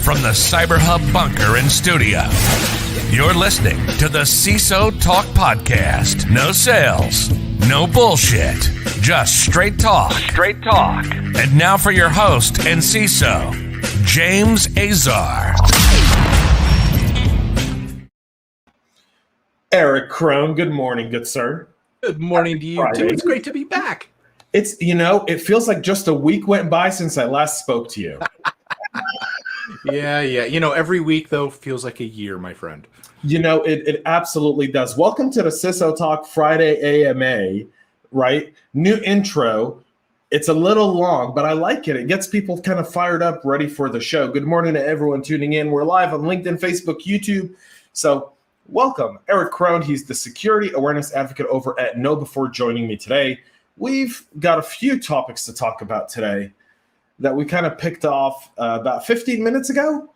from the CyberHub bunker and studio. You're listening to the CISO Talk podcast. No sales, no bullshit, just straight talk. Straight talk. And now for your host and CISO, James Azar. Erich Kron, good morning, good sir. Good morning to you too. It's great to be back. It's, it feels like just a week went by since I last spoke to you. Yeah. Every week, though, feels like a year, my friend. It absolutely does. Welcome to the CISO Talk Friday AMA, right? New intro. It's a little long, but I like it. It gets people kind of fired up, ready for the show. Good morning to everyone tuning in. We're live on LinkedIn, Facebook, YouTube. So welcome. Erich Kron, he's the security awareness advocate over at KnowBe4 joining me today. We've got a few topics to talk about today that we kind of picked off about 15 minutes ago.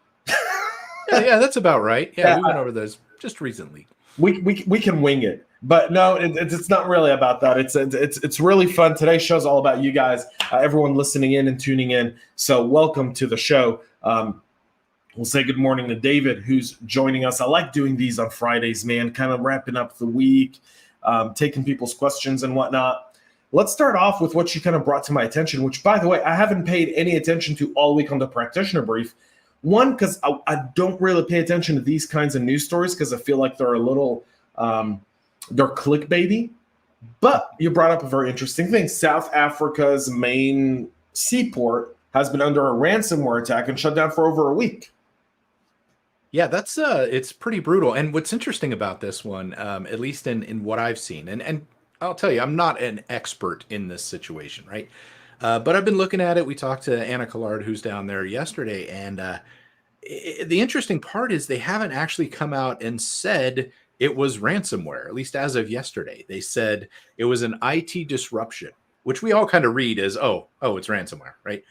yeah, that's about right. Yeah, we went over those just recently. We can wing it, but no, it's not really about that. It's really fun. Today's show's all about you guys, everyone listening in and tuning in. So welcome to the show. We'll say good morning to David, who's joining us. I like doing these on Fridays, man, kind of wrapping up the week, taking people's questions and whatnot. Let's start off with what you kind of brought to my attention, which, by the way, I haven't paid any attention to all week on the practitioner brief. One, because I don't really pay attention to these kinds of news stories because I feel like they're a little, they're clickbaity. But you brought up a very interesting thing. South Africa's main seaport has been under a ransomware attack and shut down for over a week. Yeah, that's it's pretty brutal. And what's interesting about this one, at least in what I've seen, and I'll tell you, I'm not an expert in this situation, right? But I've been looking at it. We talked to Anna Collard, who's down there yesterday. And the interesting part is they haven't actually come out and said it was ransomware, at least as of yesterday. They said it was an IT disruption, which we all kind of read as, oh, it's ransomware, right?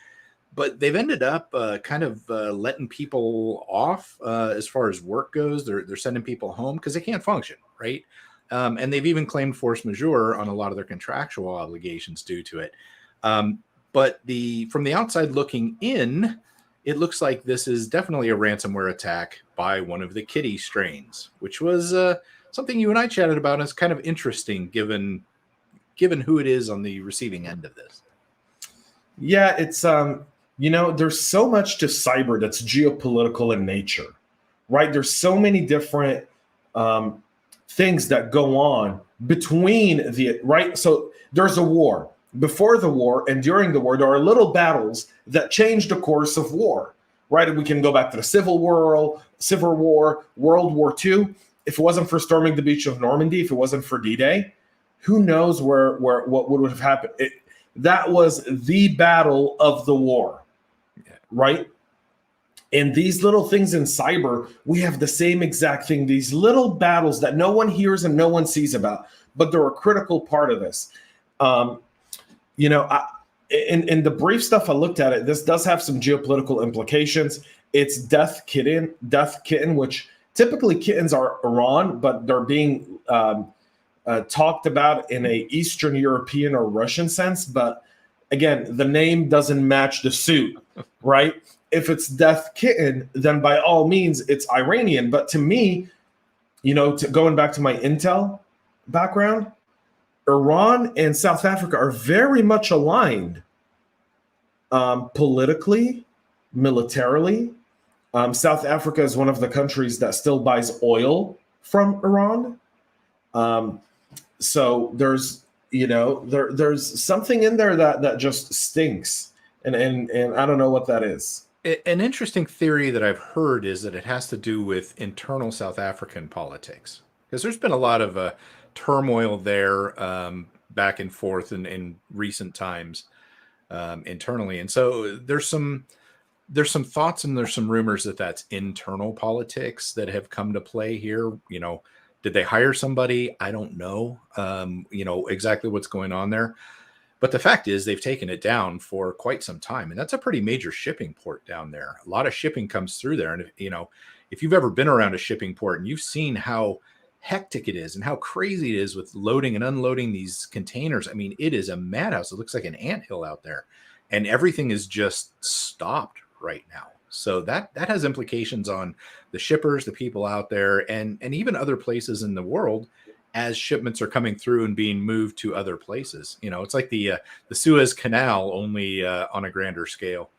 But they've ended up kind of letting people off as far as work goes. They're sending people home because they can't function, right? And they've even claimed force majeure on a lot of their contractual obligations due to it. But from the outside looking in, it looks like this is definitely a ransomware attack by one of the kitty strains, which was something you and I chatted about. It's kind of interesting given who it is on the receiving end of this. Yeah, it's there's so much to cyber that's geopolitical in nature, right? There's so many different things that go on between right? So there's a war. Before the war and during the war, there are little battles that change the course of war, right? We can go back to the Civil War, World War II. If it wasn't for storming the beach of Normandy, if it wasn't for D-Day, who knows what would have happened? That was the battle of the war, right? And these little things in cyber, we have the same exact thing. These little battles that no one hears and no one sees about, but they're a critical part of this. In the brief stuff I looked at it, this does have some geopolitical implications. It's death kitten, which typically kittens are Iran, but they're being talked about in a Eastern European or Russian sense. But again, the name doesn't match the suit, right? If it's death kitten, then by all means, it's Iranian. But to me, going back to my intel background, Iran and South Africa are very much aligned politically, militarily. South Africa is one of the countries that still buys oil from Iran. So there's something in there that just stinks. And I don't know what that is. An interesting theory that I've heard is that it has to do with internal South African politics, because there's been a lot of turmoil there back and forth in recent times internally. And so there's some thoughts and there's some rumors that that's internal politics that have come to play here. Did they hire somebody? I don't know, exactly what's going on there. But the fact is they've taken it down for quite some time. And that's a pretty major shipping port down there. A lot of shipping comes through there. And, if you've ever been around a shipping port and you've seen how hectic it is and how crazy it is with loading and unloading these containers, I mean, it is a madhouse. It looks like an anthill out there. And everything is just stopped right now. So that has implications on the shippers, the people out there, and even other places in the world as shipments are coming through and being moved to other places. It's like the Suez Canal, only on a grander scale.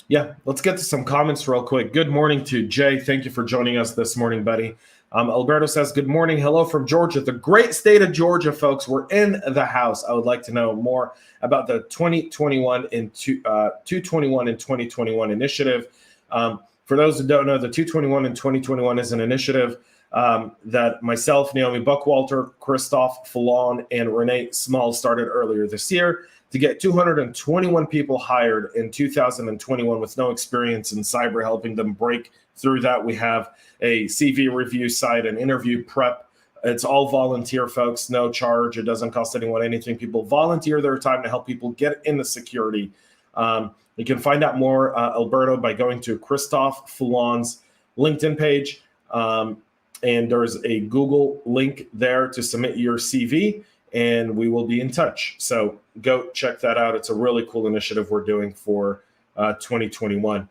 Yeah, let's get to some comments real quick. Good morning to Jay. Thank you for joining us this morning, buddy. Alberto says, good morning. Hello from Georgia, the great state of Georgia, folks. We're in the house. I would like to know more about the 2021 and 221 and 2021 initiative. For those who don't know, the 221 and 2021 is an initiative that myself, Naomi Buckwalter, Christoph Fallon, and Renee Small started earlier this year to get 221 people hired in 2021 with no experience in cyber, helping them break through that. We have a CV review site, an interview prep. It's all volunteer, folks, no charge. It doesn't cost anyone anything. People volunteer their time to help people get into security. You can find out more, Alberto, by going to Christoph Fallon's LinkedIn page. And there's a Google link there to submit your CV, and we will be in touch. So go check that out. It's a really cool initiative we're doing for 2021.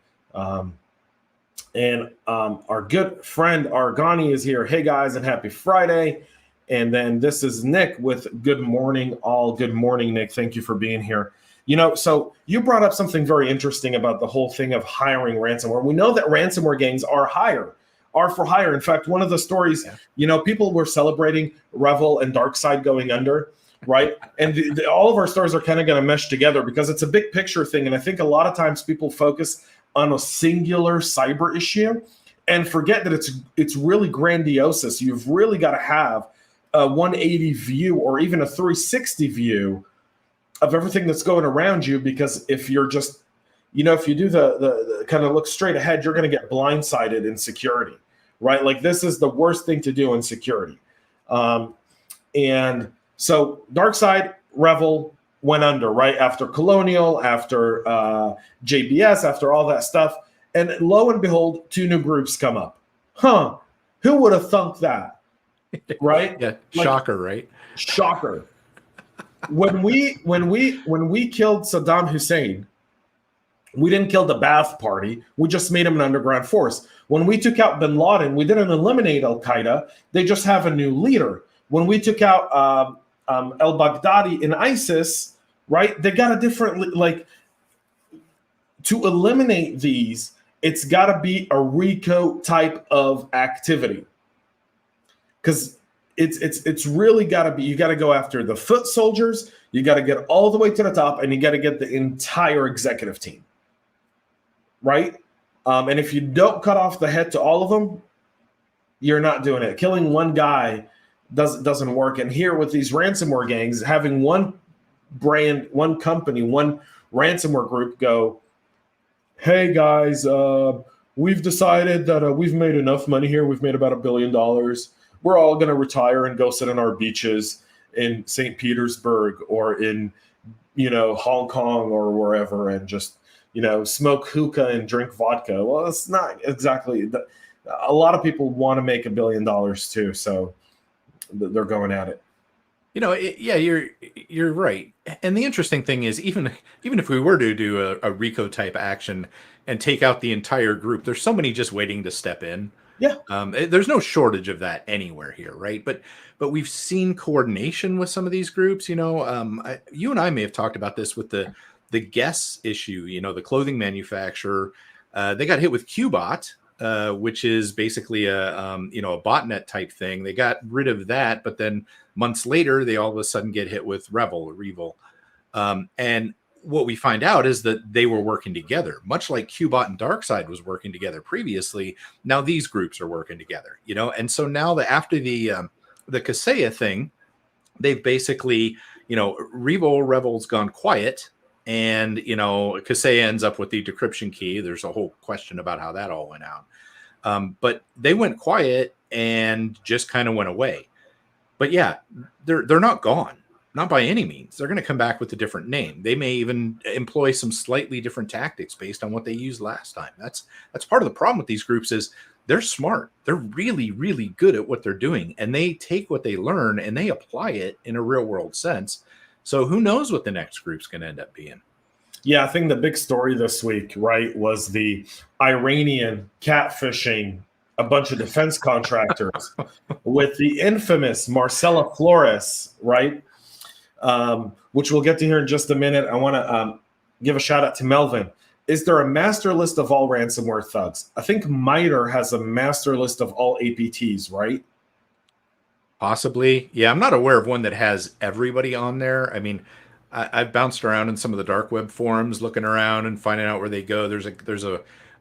And our good friend Argani is here. Hey, guys, and happy Friday. And then this is Nick with good morning, all. Good morning, Nick. Thank you for being here. So you brought up something very interesting about the whole thing of hiring ransomware. We know that ransomware gangs are for hire. In fact, one of the stories, people were celebrating Revel and DarkSide going under, right? And all of our stories are kind of going to mesh together because it's a big picture thing. And I think a lot of times people focus on a singular cyber issue and forget that it's really grandiose. You've really got to have a 180 view or even a 360 view of everything that's going around you, because if you're just, if you do the kind of look straight ahead, you're going to get blindsided in security, right? Like this is the worst thing to do in security. And so DarkSide, Revel went under, right? After Colonial, after JBS, after all that stuff. And lo and behold, two new groups come up. Who would have thunk that? Right? Yeah, shocker, right? Shocker. When we killed Saddam Hussein, we didn't kill the Ba'ath Party. We just made him an underground force. When we took out bin Laden, we didn't eliminate Al-Qaeda. They just have a new leader. When we took out al-Baghdadi in ISIS, right, they got a different, to eliminate these, it's got to be a RICO type of activity. Because it's really got to be, you got to go after the foot soldiers, you got to get all the way to the top, and you got to get the entire executive team, right? And if you don't cut off the head to all of them, you're not doing it. Killing one guy doesn't work. And here with these ransomware gangs, having one brand, one company, one ransomware group go, hey guys, we've decided that we've made enough money here. We've made about $1 billion. We're all going to retire and go sit on our beaches in St. Petersburg or in, Hong Kong or wherever and just, smoke hookah and drink vodka. Well, it's not exactly. A lot of people want to make $1 billion too, so they're going at it. You're right. And the interesting thing is, even if we were to do a RICO type action and take out the entire group, there's somebody just waiting to step in. Yeah. There's no shortage of that anywhere here, right? But we've seen coordination with some of these groups. You and I may have talked about this with the Guess issue. The clothing manufacturer, they got hit with Qbot, which is basically a botnet type thing. They got rid of that, but then months later, they all of a sudden get hit with Revel. And what we find out is that they were working together, much like Qbot and DarkSide was working together previously. Now these groups are working together, and so now after the Kaseya thing, they've basically, Revel's gone quiet, and Kaseya ends up with the decryption key. There's a whole question about how that all went out, but they went quiet and just kind of went away. But yeah, they're not gone. Not by any means. They're going to come back with a different name. They may even employ some slightly different tactics based on what they used last time. That's part of the problem with these groups is they're smart. They're really, really good at what they're doing. And they take what they learn and they apply it in a real world sense. So who knows what the next group's going to end up being? Yeah, I think the big story this week, right, was the Iranian catfishing a bunch of defense contractors with the infamous Marcela Flores, right? Which we'll get to here in just a minute. I want to give a shout out to Melvin. Is there a master list of all ransomware thugs? I think MITRE has a master list of all APTs, right? Possibly. Yeah, I'm not aware of one that has everybody on there. I mean, I've bounced around in some of the dark web forums, looking around and finding out where they go. There's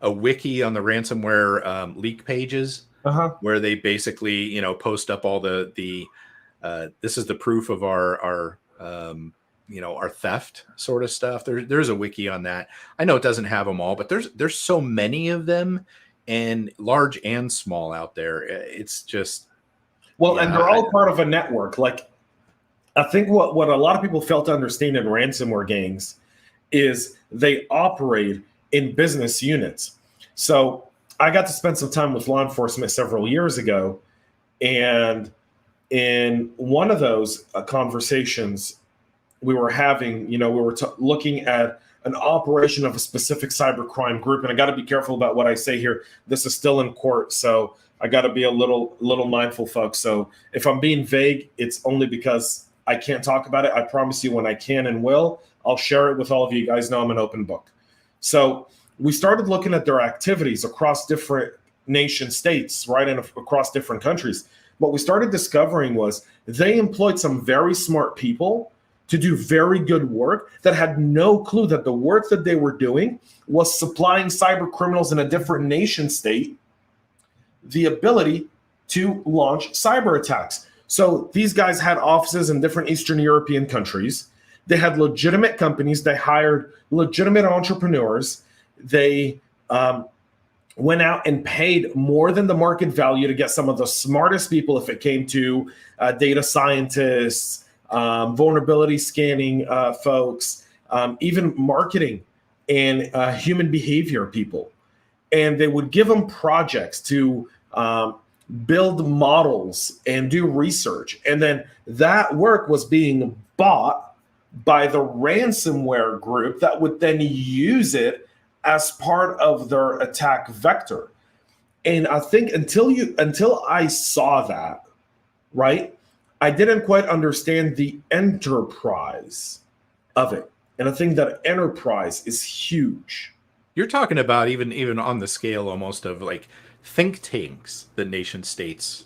a wiki on the ransomware leak pages Uh-huh. where they basically, post up all the this is the proof of our our theft sort of stuff. There's a wiki on that. I know it doesn't have them all, but there's so many of them, and large and small out there. It's just and they're all part of a network. Like, I think what a lot of people fail to understand in ransomware gangs is they operate in business units. So I got to spend some time with law enforcement several years ago, and in one of those conversations we were having, we were looking at an operation of a specific cybercrime group. And I got to be careful about what I say here. This is still in court, so I got to be a little mindful, folks. So if I'm being vague, it's only because I can't talk about it. I promise you, when I can and will, I'll share it with all of you. You guys know I'm an open book. So we started looking at their activities across different nation states, right, and across different countries. What we started discovering was they employed some very smart people to do very good work that had no clue that the work that they were doing was supplying cyber criminals in a different nation state the ability to launch cyber attacks. So these guys had offices in different Eastern European countries. They had legitimate companies. They hired legitimate entrepreneurs. They went out and paid more than the market value to get some of the smartest people if it came to data scientists, vulnerability scanning folks, even marketing and human behavior people. And they would give them projects to build models and do research. And then that work was being bought by the ransomware group that would then use it as part of their attack vector. And I think until I saw that, right, I didn't quite understand the enterprise of it. And I think that enterprise is huge. You're talking about even on the scale almost of like think tanks that nation states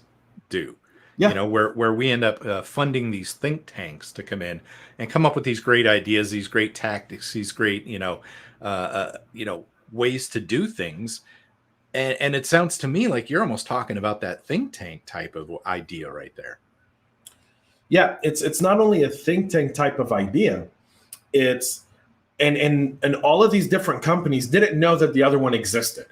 do. Yeah. Where we end up funding these think tanks to come in and come up with these great ideas, these great tactics, these great, ways to do things. And it sounds to me like you're almost talking about that think tank type of idea right there. Yeah, it's not only a think tank type of idea, it's and all of these different companies didn't know that the other one existed.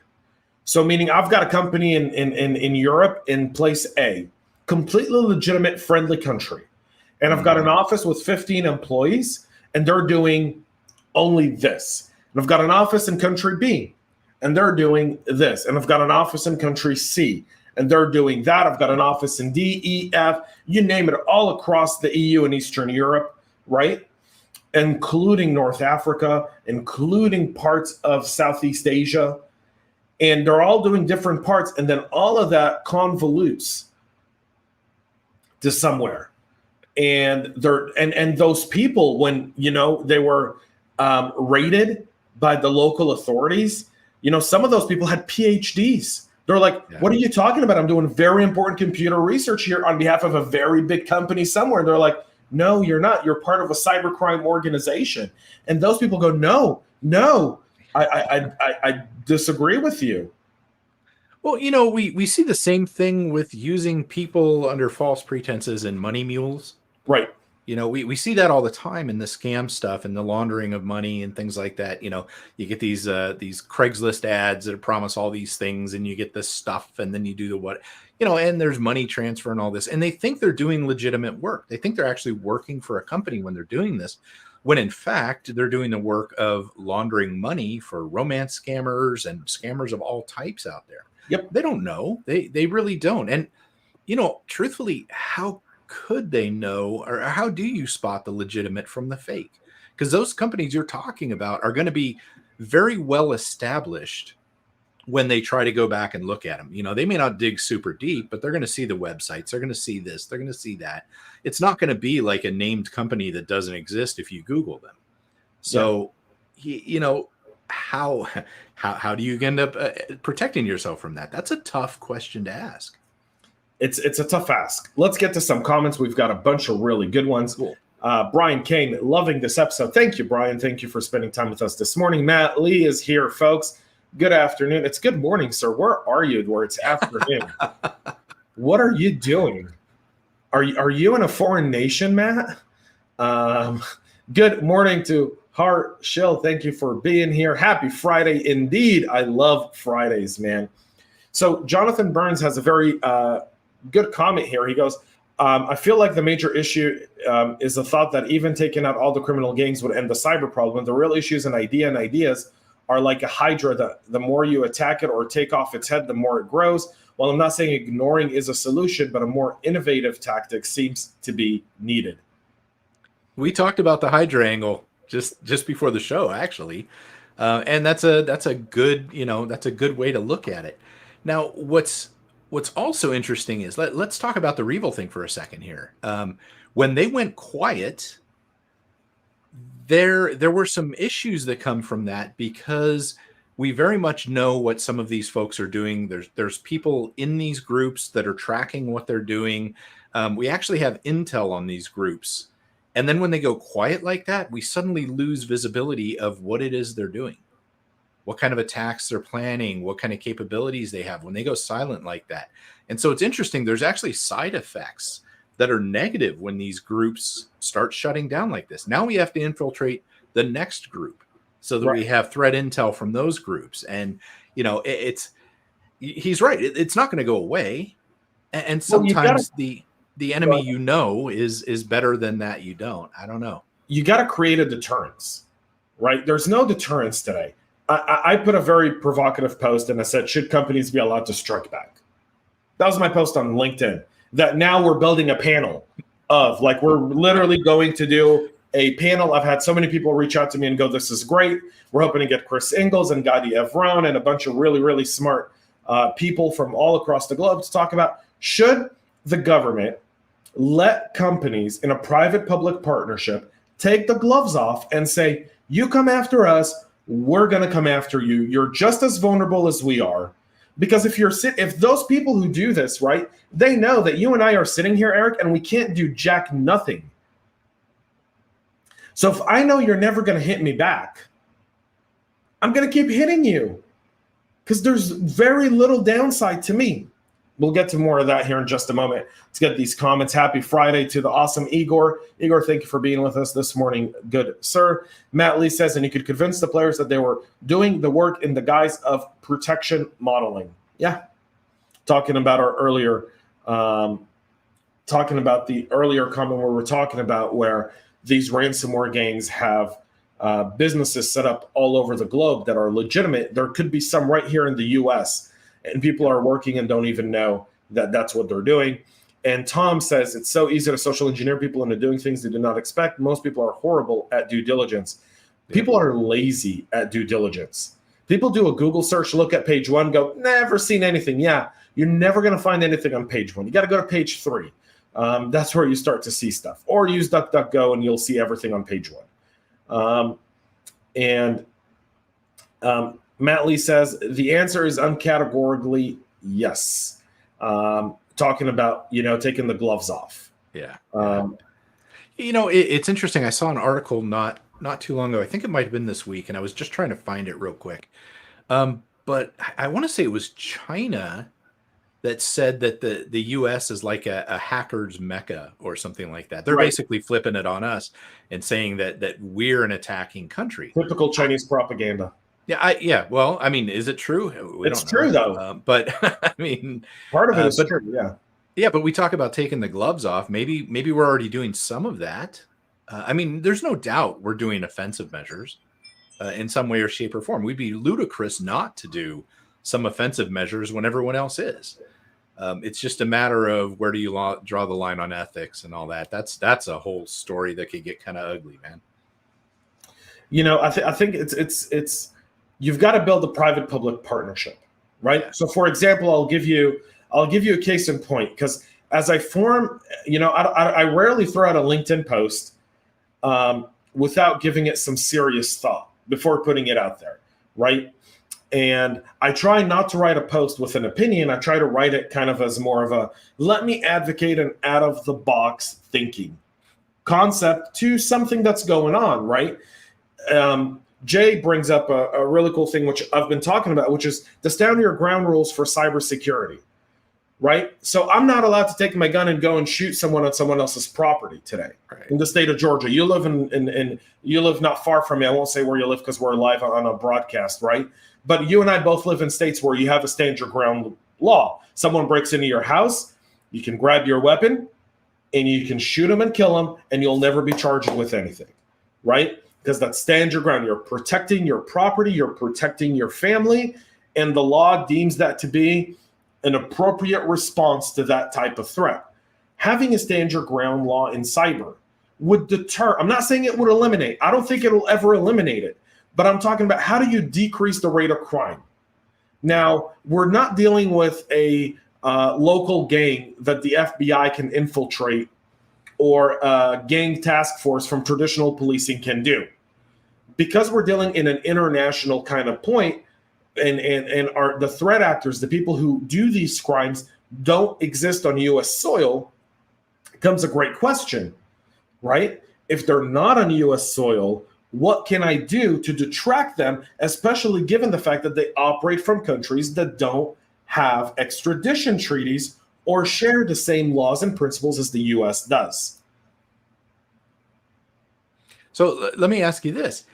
So meaning I've got a company in Europe in place A, completely legitimate, friendly country. And I've got an office with 15 employees, and they're doing only this. And I've got an office in country B, and they're doing this. And I've got an office in country C, and they're doing that. I've got an office in D, E, F, you name it, all across the EU and Eastern Europe, right? Including North Africa, including parts of Southeast Asia. And they're all doing different parts. And then all of that convolutes to somewhere. And those people, when, they were rated by the local authorities, some of those people had PhDs. They're like, What are you talking about? I'm doing very important computer research here on behalf of a very big company somewhere. And they're like, no, you're not. You're part of a cybercrime organization. And those people go, no, I disagree with you. Well, we see the same thing with using people under false pretenses and money mules. Right. We see that all the time in the scam stuff and the laundering of money and things like that. You get these Craigslist ads that promise all these things, and you get this stuff, and then you do and there's money transfer and all this, and they think they're doing legitimate work. They think they're actually working for a company when they're doing this, when in fact they're doing the work of laundering money for romance scammers and scammers of all types out there. Yep. They don't know. They really don't. And truthfully, how could they know, or how do you spot the legitimate from the fake? because those companies you're talking about are going to be very well established when they try to go back and look at them. They may not dig super deep, but they're going to see the websites. They're going to see this. They're going to see that. It's not going to be like a named company that doesn't exist if you Google them. So, how do you end up protecting yourself from that? That's a tough question to ask. It's a tough ask. Let's get to some comments. We've got a bunch of really good ones. Cool. Brian Kane, loving this episode. Thank you, Brian. Thank you for spending time with us this morning. Matt Lee is here, folks. Good afternoon. It's good morning, sir. Where are you? Where it's afternoon. What are you doing? Are you in a foreign nation, Matt? Good morning to Hart Shill. Thank you for being here. Happy Friday indeed. I love Fridays, man. So Jonathan Burns has a very good comment here. He goes, I feel like the major issue is the thought that even taking out all the criminal gangs would end the cyber problem. The real issue is an idea, and ideas are like a hydra. The more you attack it or take off its head, the more it grows. Well, I'm not saying ignoring is a solution, but a more innovative tactic seems to be needed. We talked about the hydra angle just before the show, actually, and that's a good way to look at it. Now, what's also interesting is let's talk about the REvil thing for a second here. When they went quiet, there were some issues that come from that, because we very much know what some of these folks are doing. There's people in these groups that are tracking what they're doing. We actually have intel on these groups. And then when they go quiet like that, we suddenly lose visibility of what it is they're doing, what kind of attacks they're planning, what kind of capabilities they have when they go silent like that. And so it's interesting. There's actually side effects that are negative when these groups start shutting down like this. Now we have to infiltrate the next group so that we have threat intel from those groups. And, he's right. It's not going to go away. And sometimes the enemy is better than that you don't. I don't know. You got to create a deterrence, right? There's no deterrence today. I put a very provocative post and I said, should companies be allowed to strike back? That was my post on LinkedIn. That now we're building a panel of, like, we're literally going to do a panel. I've had so many people reach out to me and go, this is great. We're hoping to get Chris Ingalls and Gadi Evron and a bunch of really, really smart people from all across the globe to talk about, should the government let companies in a private-public partnership take the gloves off and say, you come after us, we're going to come after you. You're just as vulnerable as we are. Because if those people who do this, right, they know that you and I are sitting here, Eric, and we can't do jack nothing. So if I know you're never going to hit me back, I'm going to keep hitting you, because there's very little downside to me. We'll get to more of that here in just a moment. Let's get these comments. Happy Friday to the awesome Igor. Igor, thank you for being with us this morning. Good, sir. Matt Lee says, and you could convince the players that they were doing the work in the guise of protection modeling. Yeah. Talking about the earlier comment where we're talking about where these ransomware gangs have businesses set up all over the globe that are legitimate. There could be some right here in the U.S., and people are working and don't even know that that's what they're doing. And Tom says, it's so easy to social engineer people into doing things they did not expect. Most people are horrible at due diligence. People are lazy at due diligence. People do a Google search, look at page 1, go, never seen anything. Yeah, you're never going to find anything on page 1. You got to go to page 3. That's where you start to see stuff. Or use DuckDuckGo and you'll see everything on page 1. Matt Lee says, the answer is uncategorically yes. Talking about, taking the gloves off. Yeah. It's interesting. I saw an article not too long ago. I think it might have been this week, and I was just trying to find it real quick. But I want to say it was China that said that the U.S. is like a hacker's mecca or something like that. They're basically flipping it on us and saying that we're an attacking country. Typical Chinese propaganda. Yeah. Well, I mean, is it true? It's true, though. But I mean, part of it is true. Yeah. Yeah, but we talk about taking the gloves off. Maybe we're already doing some of that. I mean, there's no doubt we're doing offensive measures in some way or shape or form. We'd be ludicrous not to do some offensive measures when everyone else is. It's just a matter of where do you draw the line on ethics and all that. That's a whole story that could get kind of ugly, man. I think it's you've got to build a private-public partnership, right? So, for example, I'll give you a case in point, because as I form, I rarely throw out a LinkedIn post without giving it some serious thought before putting it out there, right? And I try not to write a post with an opinion. I try to write it kind of as more of a, let me advocate an out-of-the-box thinking concept to something that's going on, right? Jay brings up a really cool thing, which I've been talking about, which is the stand your ground rules for cybersecurity, right? So I'm not allowed to take my gun and go and shoot someone on someone else's property today, right, in the state of Georgia. You live you live not far from me. I won't say where you live because we're live on a broadcast, right? But you and I both live in states where you have a stand your ground law. Someone breaks into your house, you can grab your weapon and you can shoot them and kill them, and you'll never be charged with anything, right? Because that stand your ground. You're protecting your property, you're protecting your family, and the law deems that to be an appropriate response to that type of threat. Having a stand your ground law in cyber would deter. I'm not saying it would eliminate. I don't think it'll ever eliminate it. But I'm talking about, how do you decrease the rate of crime? Now, we're not dealing with a local gang that the FBI can infiltrate, or a gang task force from traditional policing can do. Because we're dealing in an international kind of point, and the threat actors, the people who do these crimes, don't exist on U.S. soil, comes a great question, right? If they're not on U.S. soil, what can I do to detract them, especially given the fact that they operate from countries that don't have extradition treaties or share the same laws and principles as the U.S. does? So let me ask you this.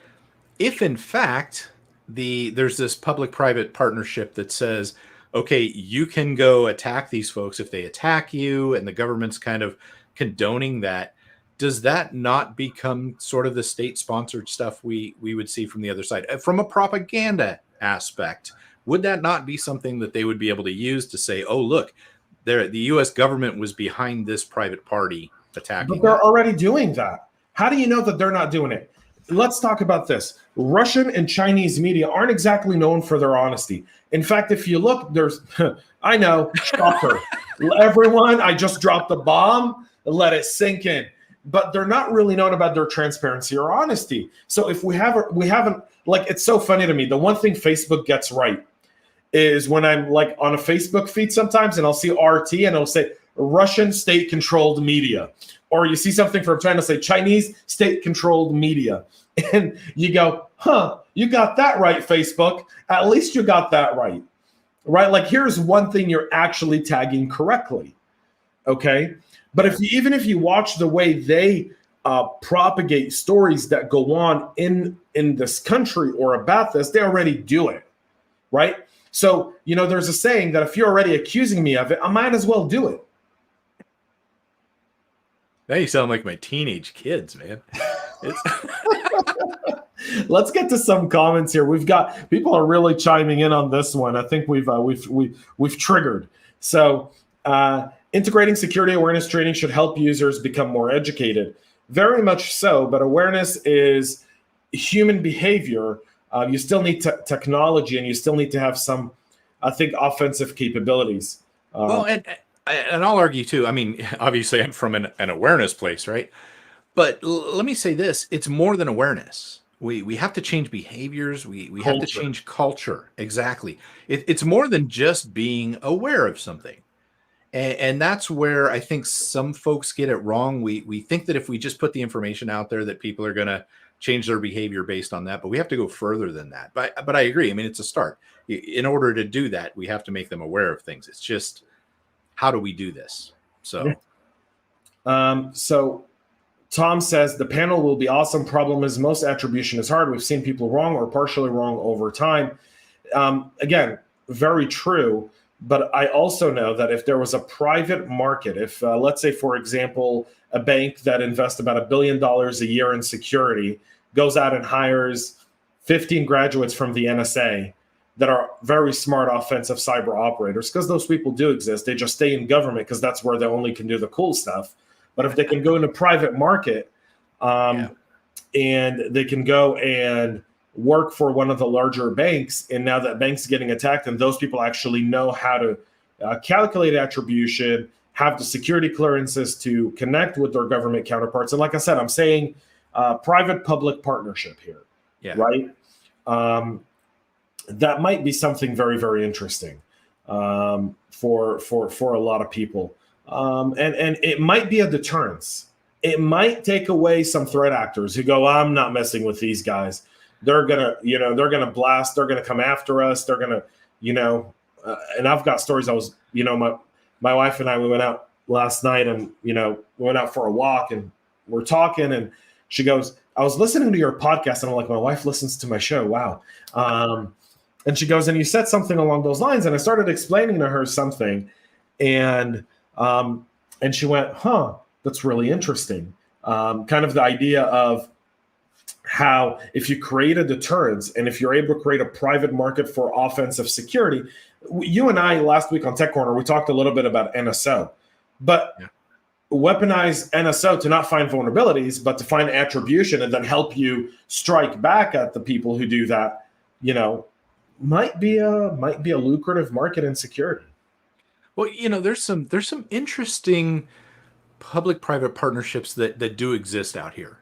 If, in fact, there's this public-private partnership that says, okay, you can go attack these folks if they attack you, and the government's kind of condoning that, does that not become sort of the state-sponsored stuff we would see from the other side? From a propaganda aspect, would that not be something that they would be able to use to say, oh, look, the U.S. government was behind this private party attacking? But they're already doing that. How do you know that they're not doing it? Let's talk about this. Russian and Chinese media aren't exactly known for their honesty. In fact, if you look, there's, I know, shocker. Everyone, I just dropped the bomb, let it sink in. But they're not really known about their transparency or honesty. So if we haven't, like, it's so funny to me. The one thing Facebook gets right is when I'm like on a Facebook feed sometimes, and I'll see RT and it'll say Russian state-controlled media. Or you see something from China, say Chinese state-controlled media. And you go, you got that right, Facebook. At least you got that right. Right? Like, here's one thing you're actually tagging correctly. Okay? But even if you watch the way they propagate stories that go on in this country or about this, they already do it, right? So, there's a saying that if you're already accusing me of it, I might as well do it. Now you sound like my teenage kids, man. Let's get to some comments here. We've got people are really chiming in on this one. I think we've triggered. So, integrating security awareness training should help users become more educated. Very much so, but awareness is human behavior. You still need technology, and you still need to have some, I think, offensive capabilities. And I'll argue too. I mean, obviously, I'm from an awareness place, right? But let me say this: it's more than awareness. We have to change behaviors. We have to change culture. Exactly. It's more than just being aware of something. And that's where I think some folks get it wrong. We think that if we just put the information out there, that people are going to change their behavior based on that. But we have to go further than that. But I agree. I mean, it's a start. In order to do that, we have to make them aware of things. It's just, how do we do this? So Tom says the panel will be awesome. Problem is, most attribution is hard. We've seen people wrong or partially wrong over time. Again, very true. But I also know that if there was a private market, if let's say, for example, a bank that invests about $1 billion a year in security goes out and hires 15 graduates from the NSA that are very smart offensive cyber operators, because those people do exist. They just stay in government because that's where they only can do the cool stuff. But if they can go into private market, and they can go and work for one of the larger banks. And now that bank's getting attacked, and those people actually know how to calculate attribution, have the security clearances to connect with their government counterparts. And like I said, I'm saying private-public partnership here, right? That might be something very, very interesting for a lot of people. And it might be a deterrence. It might take away some threat actors who go, I'm not messing with these guys. They're gonna blast. They're gonna come after us. They're gonna, and I've got stories. I was, my wife and I, we went out last night, and we went out for a walk, and we're talking, and she goes, I was listening to your podcast, and I'm like, my wife listens to my show. Wow. And she goes, and you said something along those lines, and I started explaining to her something, and she went, huh, that's really interesting. Kind of the idea of how if you create a deterrence and if you're able to create a private market for offensive security. You and I last week on Tech Corner, we talked a little bit about NSO, but weaponize NSO to not find vulnerabilities, but to find attribution and then help you strike back at the people who do that, might be a lucrative market in security. Well, there's some interesting public-private partnerships that do exist out here.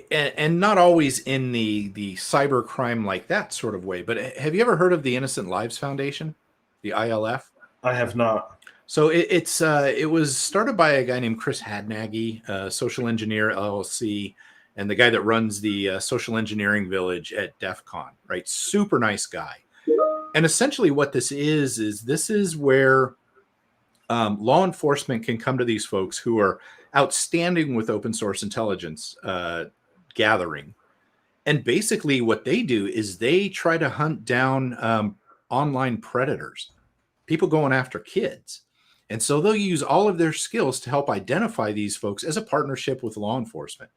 And not always in the cyber crime like that sort of way. But have you ever heard of the Innocent Lives Foundation, the ILF? I have not. So it was started by a guy named Chris Hadnagy, social engineer LLC, and the guy that runs the social engineering village at DEF CON, right? Super nice guy. And essentially what this is where law enforcement can come to these folks who are outstanding with open source intelligence gathering. And basically what they do is they try to hunt down online predators, people going after kids. And so they'll use all of their skills to help identify these folks as a partnership with law enforcement.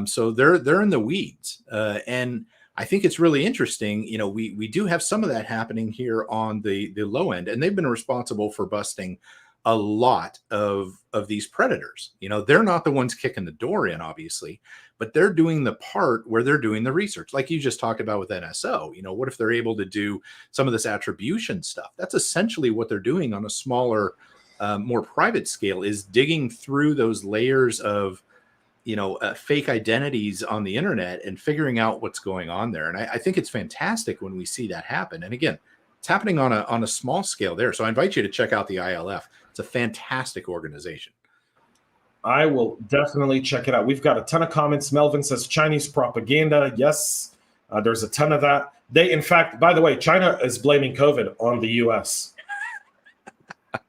So they're in the weeds. And I think it's really interesting. We do have some of that happening here on the low end, and they've been responsible for busting a lot of these predators. They're not the ones kicking the door in, obviously, but they're doing the part where they're doing the research. Like you just talked about with NSO, what if they're able to do some of this attribution stuff? That's essentially what they're doing on a smaller, more private scale, is digging through those layers of, fake identities on the internet and figuring out what's going on there. And I think it's fantastic when we see that happen. And again, it's happening on a small scale there. So I invite you to check out the ILF. It's a fantastic organization. I will definitely check it out. We've got a ton of comments. Melvin says Chinese propaganda. Yes, there's a ton of that. In fact, by the way, China is blaming COVID on the U.S.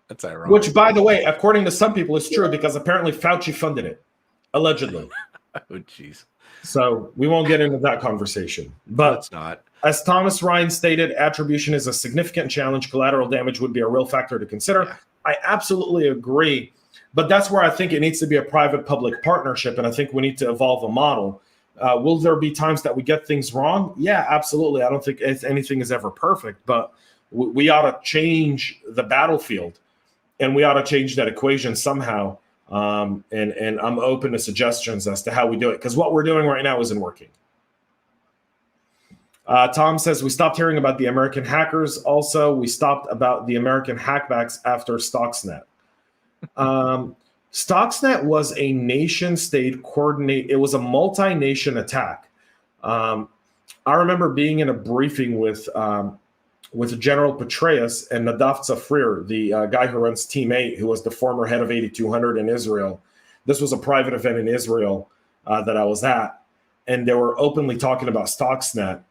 That's ironic. Which, by the way, according to some people, is true because apparently Fauci funded it, allegedly. Oh, jeez. So we won't get into that conversation. But it's not. As Thomas Ryan stated, attribution is a significant challenge. Collateral damage would be a real factor to consider. Yeah. I absolutely agree. But that's where I think it needs to be a private-public partnership, and I think we need to evolve a model. Will there be times that we get things wrong? Yeah, absolutely. I don't think anything is ever perfect, but we ought to change the battlefield, and we ought to change that equation somehow. And I'm open to suggestions as to how we do it, because what we're doing right now isn't working. Tom says we stopped hearing about the American hackers. Also, we stopped about the American hackbacks after Stuxnet. Stuxnet was a nation-state coordinate. It was a multi-nation attack. I remember being in a briefing with General Petraeus and Nadav Tzafrir, the guy who runs Team 8, who was the former head of 8200 in Israel. This was a private event in Israel that I was at, and they were openly talking about Stuxnet.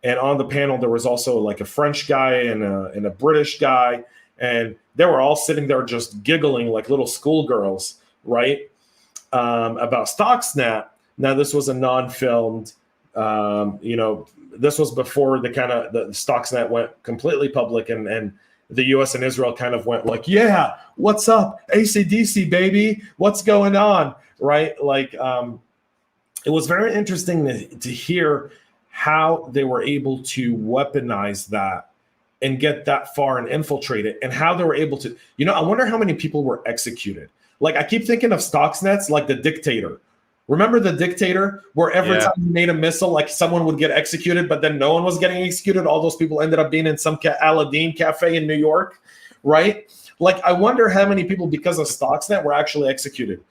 And on the panel, there was also like a French guy and a British guy, and they were all sitting there just giggling like little schoolgirls, right, about Stuxnet. Now, this was a non-filmed, this was before the Stuxnet went completely public, and the U.S. and Israel kind of went like, yeah, what's up? AC/DC, baby, what's going on, right? Like, it was very interesting to hear how they were able to weaponize that and get that far and infiltrate it, and how they were able to, I wonder how many people were executed. Like, I keep thinking of Stuxnet's like the dictator, Remember the dictator, where every time he made a missile, like someone would get executed, but then no one was getting executed. All those people ended up being in some Aladdin cafe in New York, right? Like, I wonder how many people, because of Stuxnet, were actually executed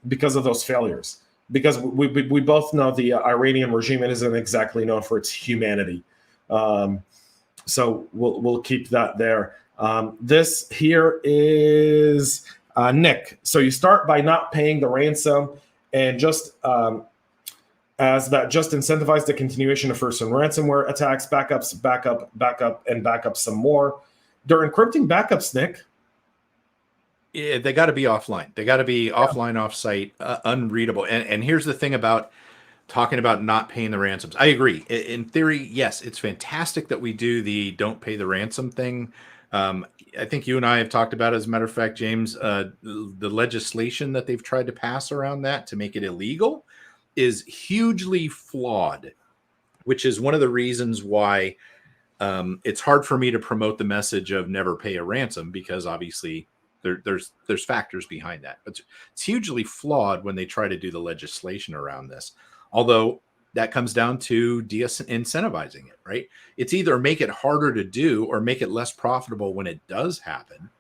because of those failures. Because we both know the Iranian regime isn't exactly known for its humanity. So we'll keep that there. This here is Nick. So you start by not paying the ransom, and just as that just incentivizes the continuation of first and ransomware attacks, backups, and backup some more. They're encrypting backups, Nick. Yeah, they got to be offline. They got to be offline, offsite, unreadable. And here's the thing about talking about not paying the ransoms. I agree. In theory, yes, it's fantastic that we do the don't pay the ransom thing. I think you and I have talked about, as a matter of fact, James, the legislation that they've tried to pass around that to make it illegal is hugely flawed, which is one of the reasons why it's hard for me to promote the message of never pay a ransom, because obviously there's factors behind that. But it's hugely flawed when they try to do the legislation around this. Although that comes down to de-incentivizing it, right? It's either make it harder to do or make it less profitable when it does happen.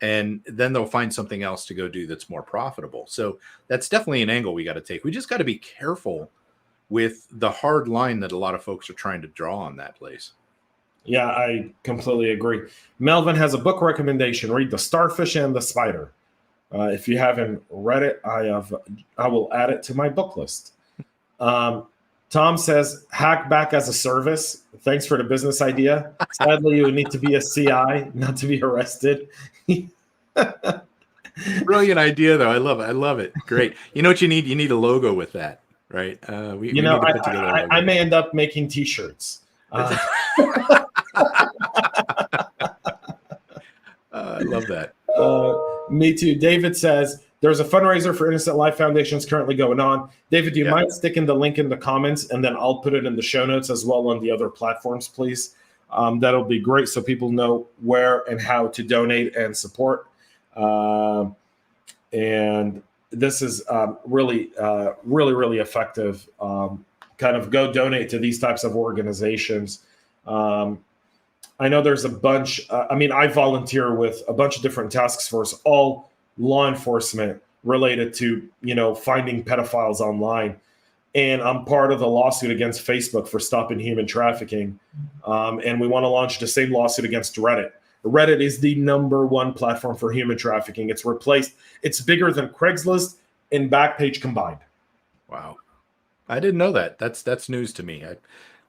And then they'll find something else to go do that's more profitable. So that's definitely an angle we got to take. We just got to be careful with the hard line that a lot of folks are trying to draw on that place. Yeah, I completely agree. Melvin has a book recommendation. Read The Starfish and the Spider. If you haven't read it, I will add it to my book list. Tom says, hack back as a service. Thanks for the business idea. Sadly, you need to be a CI, not to be arrested. Brilliant idea, though. I love it. I love it. Great. You know what you need? You need a logo with that, right? We need to put together a logo. I may end up making T-shirts. I love that. Me too. David says, there's a fundraiser for Innocent Life Foundations currently going on. David, do you mind sticking the link in the comments, and then I'll put it in the show notes as well on the other platforms, please? That'll be great, so people know where and how to donate and support. And this is really effective. Kind of go donate to these types of organizations. I know there's a bunch. I volunteer with a bunch of different task forces, all law enforcement related to, finding pedophiles online. And I'm part of the lawsuit against Facebook for stopping human trafficking. And we want to launch the same lawsuit against Reddit. Reddit is the #1 platform for human trafficking. It's bigger than Craigslist and Backpage combined. Wow. I didn't know that. That's news to me.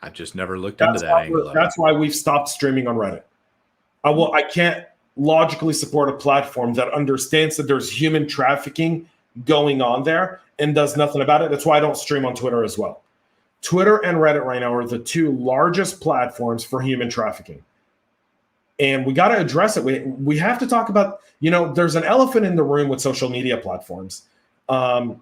I've just never looked into that angle. That's why we've stopped streaming on Reddit. I can't logically support a platform that understands that there's human trafficking going on there and does nothing about it. That's why I don't stream on Twitter as well. Twitter and Reddit right now are the two largest platforms for human trafficking. And we got to address it. We have to talk about, there's an elephant in the room with social media platforms. And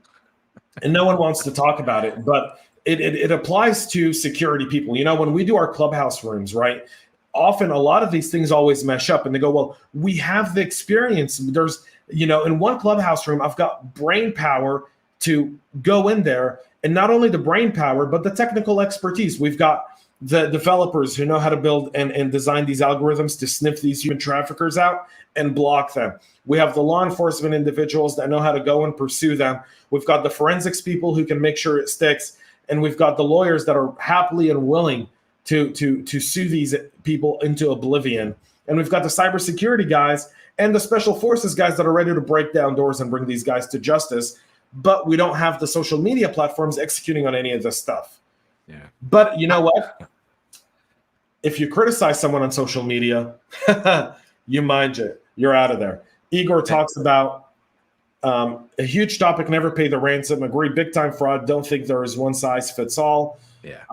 no one wants to talk about it, but it applies to security people. When we do our clubhouse rooms, right? Often a lot of these things always mesh up, and they go, well, we have the experience. There's, in one clubhouse room, I've got brain power to go in there, and not only the brain power, but the technical expertise. We've got the developers who know how to build and design these algorithms to sniff these human traffickers out and block them. We have the law enforcement individuals that know how to go and pursue them. We've got the forensics people who can make sure it sticks. And we've got the lawyers that are happily and willing to sue these people into oblivion. And we've got the cybersecurity guys and the special forces guys that are ready to break down doors and bring these guys to justice. But we don't have the social media platforms executing on any of this stuff. Yeah. But you know what? If you criticize someone on social media, you mind it. You're out of there. Igor talks about a huge topic, never pay the ransom. Agree, big time fraud. Don't think there is one size fits all. Yeah.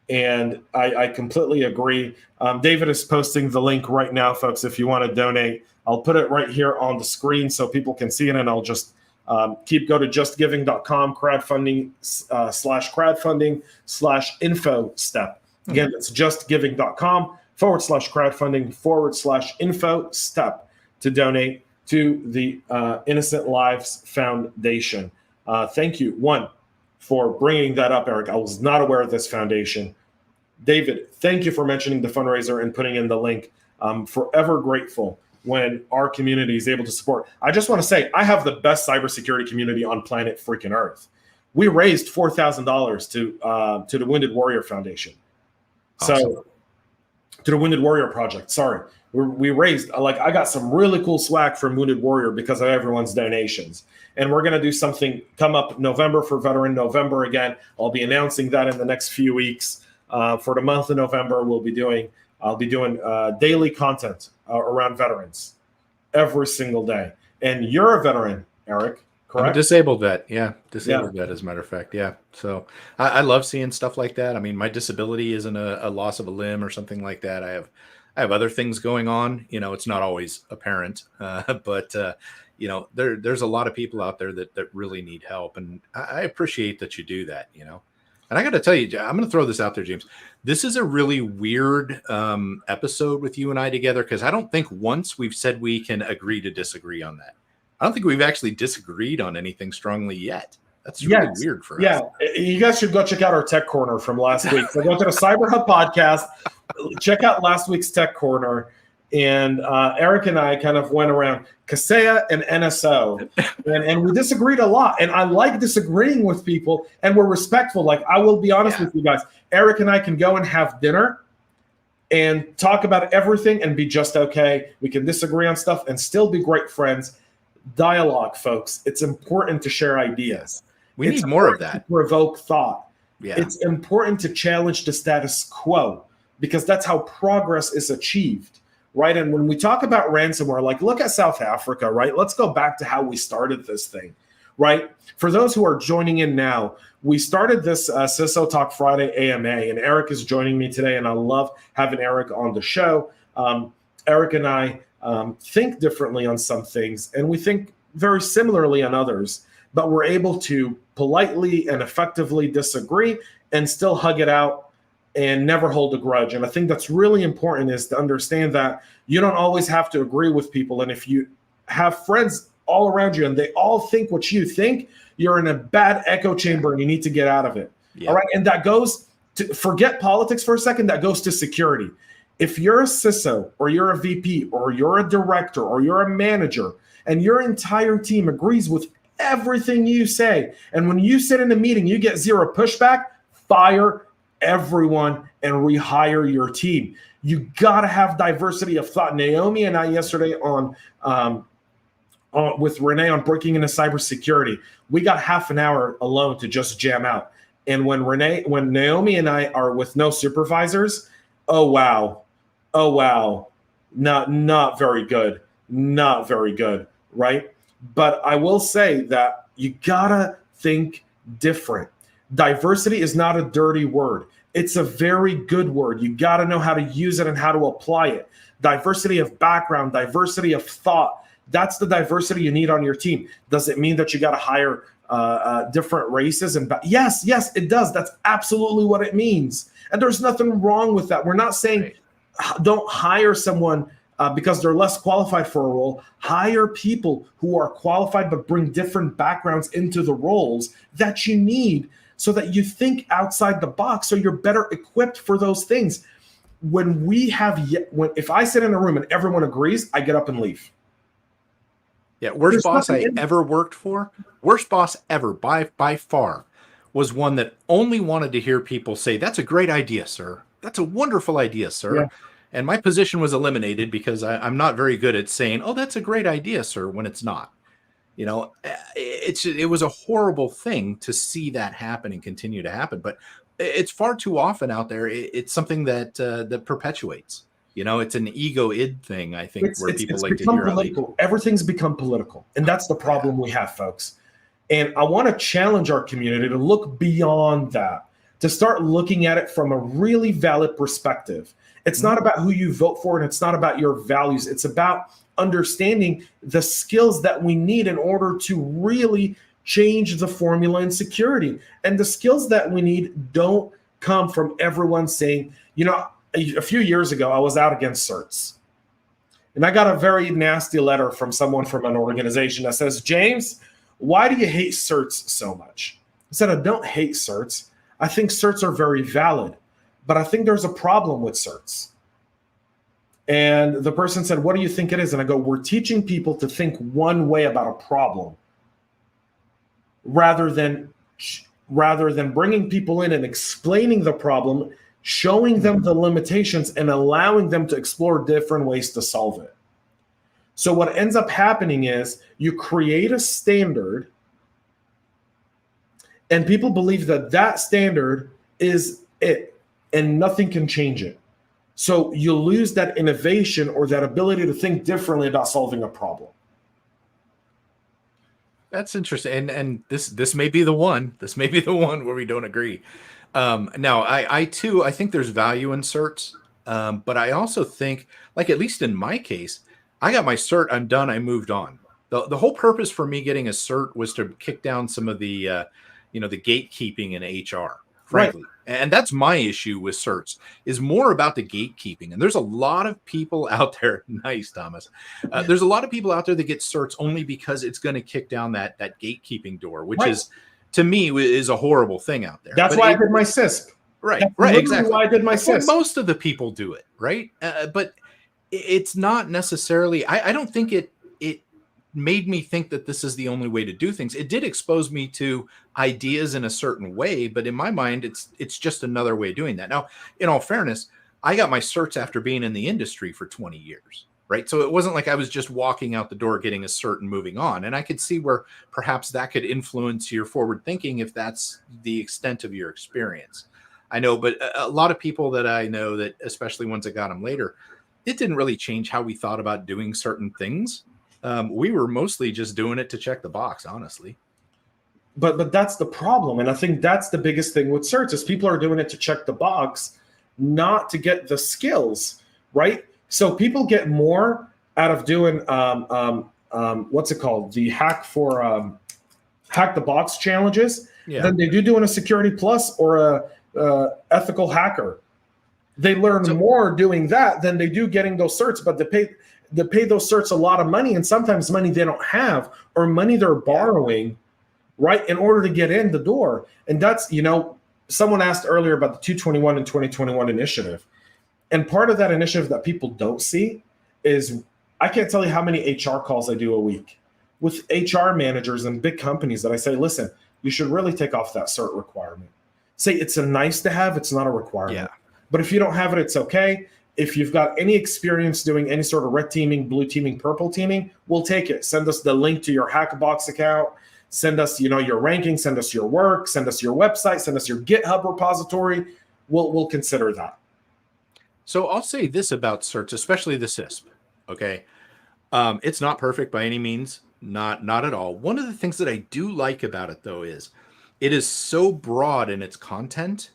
And I completely agree. David is posting the link right now, folks. If you want to donate, I'll put it right here on the screen so people can see it. And I'll just go to justgiving.com, crowdfunding /crowdfunding/info step. Again, that's justgiving.com/crowdfunding/info step to donate to the Innocent Lives Foundation. Thank you, one, for bringing that up, Eric. I was not aware of this foundation. David, thank you for mentioning the fundraiser and putting in the link. I'm forever grateful when our community is able to support. I just want to say, I have the best cybersecurity community on planet freaking Earth. We raised $4,000 to the Wounded Warrior Foundation. Awesome. So, to the Wounded Warrior Project, sorry. We raised, I got some really cool swag from Wounded Warrior because of everyone's donations. And we're going to do something come up November for Veteran November again. I'll be announcing that in the next few weeks. For the month of November, I'll be doing daily content around veterans every single day. And you're a veteran, Eric, correct? I'm a disabled vet. Yeah, disabled vet, as a matter of fact. Yeah. So I love seeing stuff like that. I mean, my disability isn't a loss of a limb or something like that. I have other things going on. It's not always apparent, but there's a lot of people out there that really need help, and I appreciate that you do that. And I got to tell you, I'm going to throw this out there, James. This is a really weird episode with you and I together, because I don't think once we've said we can agree to disagree on that. I don't think we've actually disagreed on anything strongly yet. That's really weird for us. Yeah, you guys should go check out our Tech Corner from last week. So go to the CyberHub podcast, check out last week's Tech Corner. And Eric and I kind of went around Kaseya and NSO, and we disagreed a lot. And I like disagreeing with people, and we're respectful. Like, I will be honest with you guys. Eric and I can go and have dinner and talk about everything and be just okay. We can disagree on stuff and still be great friends. Dialogue, folks. It's important to share ideas. We need more of that. To provoke thought. Yeah. It's important to challenge the status quo, because that's how progress is achieved. Right. And when we talk about ransomware, look at South Africa, right? Let's go back to how we started this thing, right? For those who are joining in now, we started this CISO Talk Friday AMA, and Eric is joining me today, and I love having Eric on the show. Eric and I think differently on some things, and we think very similarly on others, but we're able to politely and effectively disagree and still hug it out and never hold a grudge. And I think that's really important, is to understand that you don't always have to agree with people. And if you have friends all around you and they all think what you think, you're in a bad echo chamber and you need to get out of it. Yeah. All right. And that goes to, forget politics for a second, that goes to security. If you're a CISO or you're a VP or you're a director or you're a manager and your entire team agrees with everything you say, and when you sit in a meeting, you get zero pushback, fire everyone and rehire your team. You got to have diversity of thought. Naomi and I yesterday on with Renee on breaking into cybersecurity, we got half an hour alone to just jam out. And when Naomi and I are with no supervisors, oh wow, not very good, right? But I will say that you gotta think different. Diversity is not a dirty word. It's a very good word. You got to know how to use it and how to apply it. Diversity of background, diversity of thought. That's the diversity you need on your team. Does it mean that you got to hire different races? Yes, it does. That's absolutely what it means. And there's nothing wrong with that. We're not saying don't hire someone because they're less qualified for a role. Hire people who are qualified but bring different backgrounds into the roles that you need, so that you think outside the box, so you're better equipped for those things. If I sit in a room and everyone agrees, I get up and leave. Yeah, worst boss I ever worked for, worst boss ever by far, was one that only wanted to hear people say, "That's a great idea, sir. That's a wonderful idea, sir." Yeah. And my position was eliminated because I'm not very good at saying, "Oh, that's a great idea, sir," when it's not. It was a horrible thing to see that happen and continue to happen, but it's far too often out there. It's something that perpetuates. It's an ego-id thing, I think, where people like to hear. Political. Everything's become political, and that's the problem we have, folks. And I want to challenge our community to look beyond that, to start looking at it from a really valid perspective. It's not about who you vote for, and it's not about your values. It's about understanding the skills that we need in order to really change the formula in security. And the skills that we need don't come from everyone saying, a few years ago, I was out against certs. And I got a very nasty letter from someone from an organization that says, "James, why do you hate certs so much? I said, I don't hate certs. I think certs are very valid, but I think there's a problem with certs. And the person said, what do you think it is? And I go, we're teaching people to think one way about a problem rather than bringing people in and explaining the problem, showing them the limitations and allowing them to explore different ways to solve it. So what ends up happening is you create a standard and people believe that that standard is it and nothing can change it. So you lose that innovation or that ability to think differently about solving a problem. That's interesting. And this may be the one. This may be the one where we don't agree. Now, I too, I think there's value in certs. But I also think, like, at least in my case, I got my cert, I'm done, I moved on. The whole purpose for me getting a cert was to kick down some of the, the gatekeeping in HR, frankly. Right. And that's my issue with certs, is more about the gatekeeping. And there's a lot of people out there, nice, Thomas. There's a lot of people out there that get certs only because it's going to kick down that gatekeeping door, which is, to me, is a horrible thing out there. That's why I did my CISP. Right, right, exactly. Why I did my CISP. Most of the people do it, right? But it's not necessarily, I don't think it made me think that this is the only way to do things. It did expose me to ideas in a certain way, but in my mind, it's just another way of doing that. Now, in all fairness, I got my certs after being in the industry for 20 years, right? So it wasn't like I was just walking out the door, getting a cert and moving on. And I could see where perhaps that could influence your forward thinking if that's the extent of your experience. I know, but a lot of people that I know, that especially ones that got them later, it didn't really change how we thought about doing certain things. We were mostly just doing it to check the box, honestly. But that's the problem. And I think that's the biggest thing with certs is people are doing it to check the box, not to get the skills, right? So people get more out of doing, what's it called? The hack the box challenges than they do doing a security plus or a ethical hacker. They learn more doing that than they do getting those certs, but they pay those certs a lot of money, and sometimes money they don't have or money they're borrowing, right, in order to get in the door. And that's, someone asked earlier about the 221 and 2021 initiative. And part of that initiative that people don't see is, I can't tell you how many HR calls I do a week with HR managers and big companies that I say, listen, you should really take off that cert requirement. Say it's a nice to have, it's not a requirement. Yeah. But if you don't have it, it's okay. If you've got any experience doing any sort of red teaming, blue teaming, purple teaming, we'll take it. Send us the link to your Hackbox account. Send us, your ranking. Send us your work. Send us your website. Send us your GitHub repository. We'll consider that. So I'll say this about certs, especially the CISP. Okay, it's not perfect by any means. Not at all. One of the things that I do like about it, though, is it is so broad in its content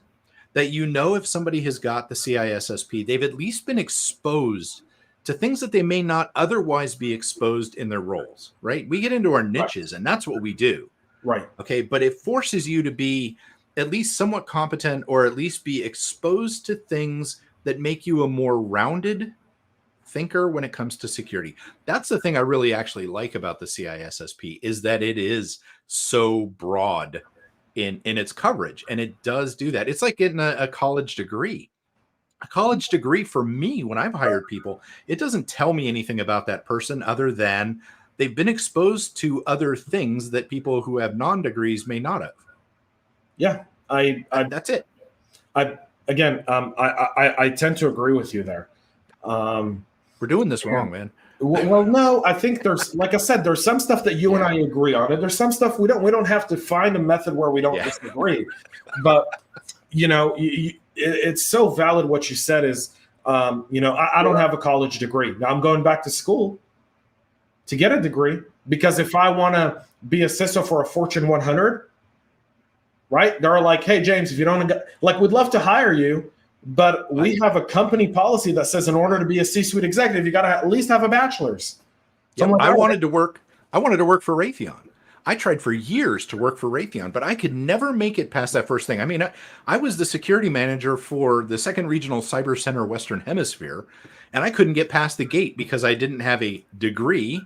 that if somebody has got the CISSP, they've at least been exposed to things that they may not otherwise be exposed in their roles, right? We get into our niches, and that's what we do. Right. Okay, but it forces you to be at least somewhat competent, or at least be exposed to things that make you a more rounded thinker when it comes to security. That's the thing I really actually like about the CISSP, is that it is so broad in its coverage, and it does do that. It's like getting a college degree. A college degree for me, when I've hired people, it doesn't tell me anything about that person other than they've been exposed to other things that people who have non-degrees may not have. Yeah, that's it. I tend to agree with you there. We're doing this wrong, man. Well, no, I think there's, like I said, there's some stuff that you and I agree on, and there's some stuff we don't have to find a method where we don't disagree. But it's so valid what you said is, I don't have a college degree. Now I'm going back to school to get a degree, because if I want to be a CISO for a Fortune 100, right? They're like, hey, James, if you don't, we'd love to hire you, but we have a company policy that says in order to be a C-suite executive, you got to at least have a bachelor's. So I wanted to work for Raytheon. I tried for years to work for Raytheon, but I could never make it past that first thing. I mean, I was the security manager for the 2nd Regional Cyber Center Western Hemisphere, and I couldn't get past the gate because I didn't have a degree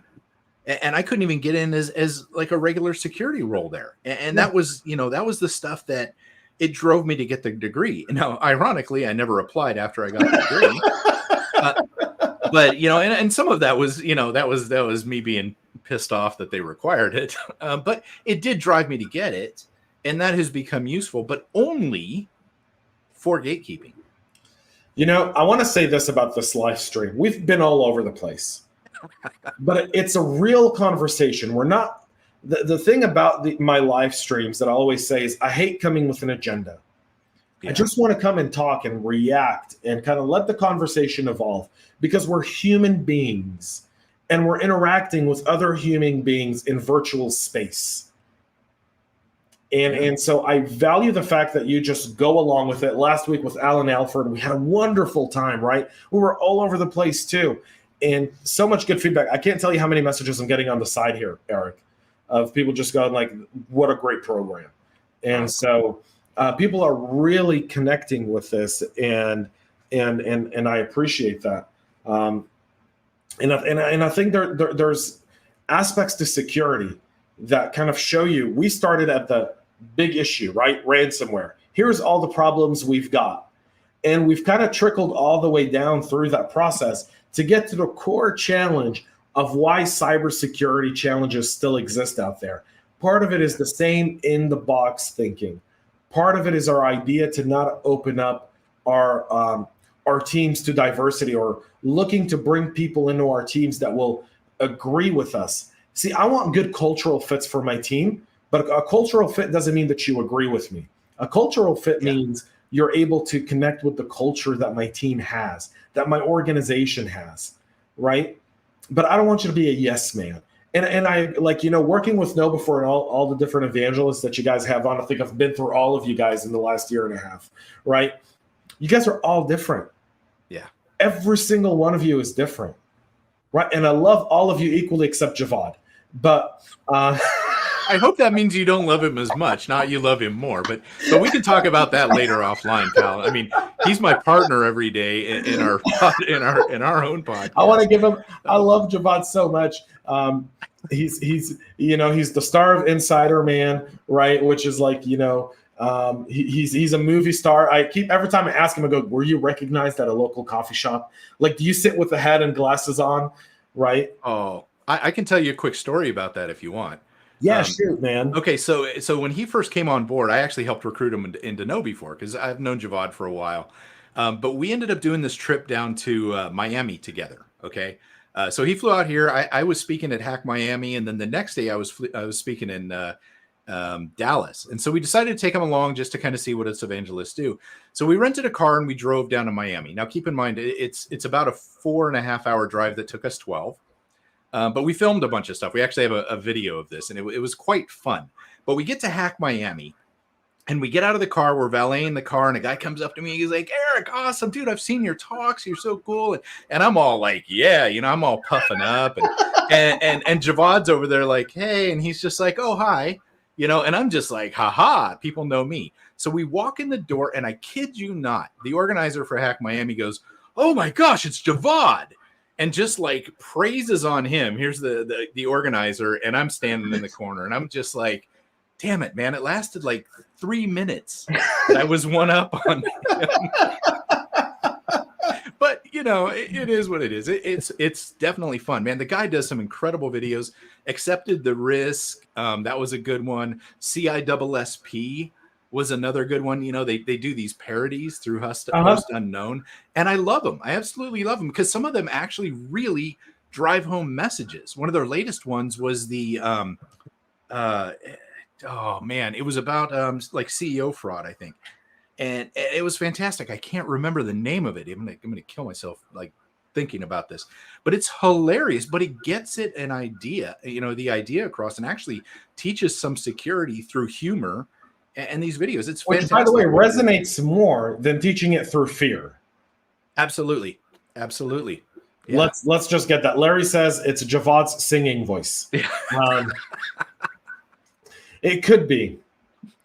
and I couldn't even get in as like a regular security role there. And that was, that was the stuff that it drove me to get the degree. Now, ironically, I never applied after I got the degree. But and some of that was, that was me being pissed off that they required it. But it did drive me to get it, and that has become useful, but only for gatekeeping. I want to say this about this live stream. We've been all over the place, but it's a real conversation. We're not. The thing about my live streams that I always say is I hate coming with an agenda. Yeah. I just want to come and talk and react and kind of let the conversation evolve, because we're human beings and we're interacting with other human beings in virtual space. And so I value the fact that you just go along with it. Last week with Alan Alford, we had a wonderful time, right? We were all over the place too. And so much good feedback. I can't tell you how many messages I'm getting on the side here, Eric, of people just going like, what a great program. And so people are really connecting with this, and I appreciate that. And I think there's aspects to security that kind of show you. We started at the big issue, right? Ransomware. Here's all the problems we've got. And we've kind of trickled all the way down through that process to get to the core challenge of why cybersecurity challenges still exist out there. Part of it is the same in the box thinking. Part of it is our idea to not open up our teams to diversity, or looking to bring people into our teams that will agree with us. See, I want good cultural fits for my team, but a cultural fit doesn't mean that you agree with me. A cultural fit means you're able to connect with the culture that my team has, that my organization has, right? But I don't want you to be a yes man. And I like, working with Know Before and all the different evangelists that you guys have on. I think I've been through all of you guys in the last year and a half, right? You guys are all different. Yeah. Every single one of you is different, right? And I love all of you equally except Javad. But I hope that means you don't love him as much, not you love him more. But we can talk about that later offline, pal. I mean, he's my partner every day in our own podcast. I want to give him. I love Javad so much. He's the star of Insider Man, right? Which is like he's a movie star. Every time I ask him, I go, "Were you recognized at a local coffee shop? Like, do you sit with the hat and glasses on?" Right? Oh, I can tell you a quick story about that if you want. Yeah, shoot, man. Okay, so when he first came on board, I actually helped recruit him into Know Before, because I've known Javad for a while. But we ended up doing this trip down to Miami together. Okay, so he flew out here. I was speaking at Hack Miami, and then the next day I was speaking in Dallas. And so we decided to take him along just to kind of see what us evangelists do. So we rented a car and we drove down to Miami. Now, keep in mind, it's about a 4.5 hour drive that took us 12. But we filmed a bunch of stuff. We actually have a video of this, and it was quite fun. But we get to Hack Miami, and we get out of the car. We're valeting the car, and a guy comes up to me. He's like, "Eric, awesome, dude. I've seen your talks. You're so cool." And I'm all like, "Yeah," I'm all puffing up. And Javad's over there like, "Hey," and he's just like, "Oh, hi," and I'm just like, "Ha, people know me." So we walk in the door, and I kid you not, the organizer for Hack Miami goes, "Oh my gosh, it's Javad." And just like praises on him. Here's the organizer, and I'm standing in the corner, and I'm just like, damn it, man. It lasted like 3 minutes. I was one up on him. But it is what it is. It's definitely fun, man. The guy does some incredible videos. Accepted the Risk. That was a good one. CISSP was another good one. They do these parodies through Host Unknown, and I love them. I absolutely love them, because some of them actually really drive home messages. One of their latest ones was the it was about like CEO fraud, I think, and it was fantastic. I can't remember the name of it. I'm gonna kill myself like thinking about this, but it's hilarious. But it gets the idea across, and actually teaches some security through humor. And these videos, it's fantastic. Which, by the way, resonates more than teaching it through fear. Absolutely. Yeah. Let's just get that. Larry says it's Javad's singing voice. It could be.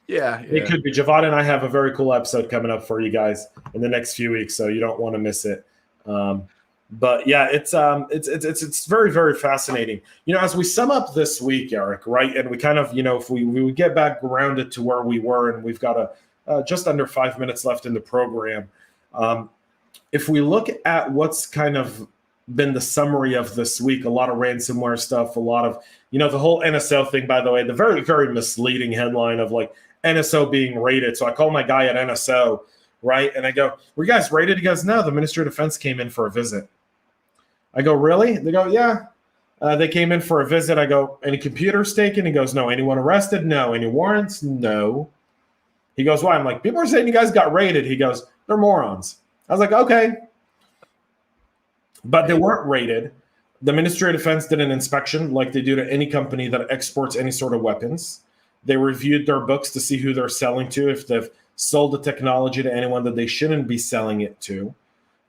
Yeah. It could be. Javad and I have a very cool episode coming up for you guys in the next few weeks, so you don't want to miss it. But yeah, it's very, very fascinating. As we sum up this week, Eric, right, and we kind of, if we get back grounded to where we were, and we've got just under 5 minutes left in the program. If we look at what's kind of been the summary of this week, a lot of ransomware stuff, a lot of, the whole NSO thing, by the way, the very, very misleading headline of like NSO being raided. So I call my guy at NSO, right? And I go, were you guys raided? He goes, no, the Ministry of Defense came in for a visit. I go, really? They go, yeah. They came in for a visit. I go, any computers taken? He goes, no. Anyone arrested? No. Any warrants? No. He goes, why? I'm like, people are saying you guys got raided. He goes, they're morons. I was like, okay. But they weren't raided. The Ministry of Defense did an inspection like they do to any company that exports any sort of weapons. They reviewed their books to see who they're selling to, if they've sold the technology to anyone that they shouldn't be selling it to,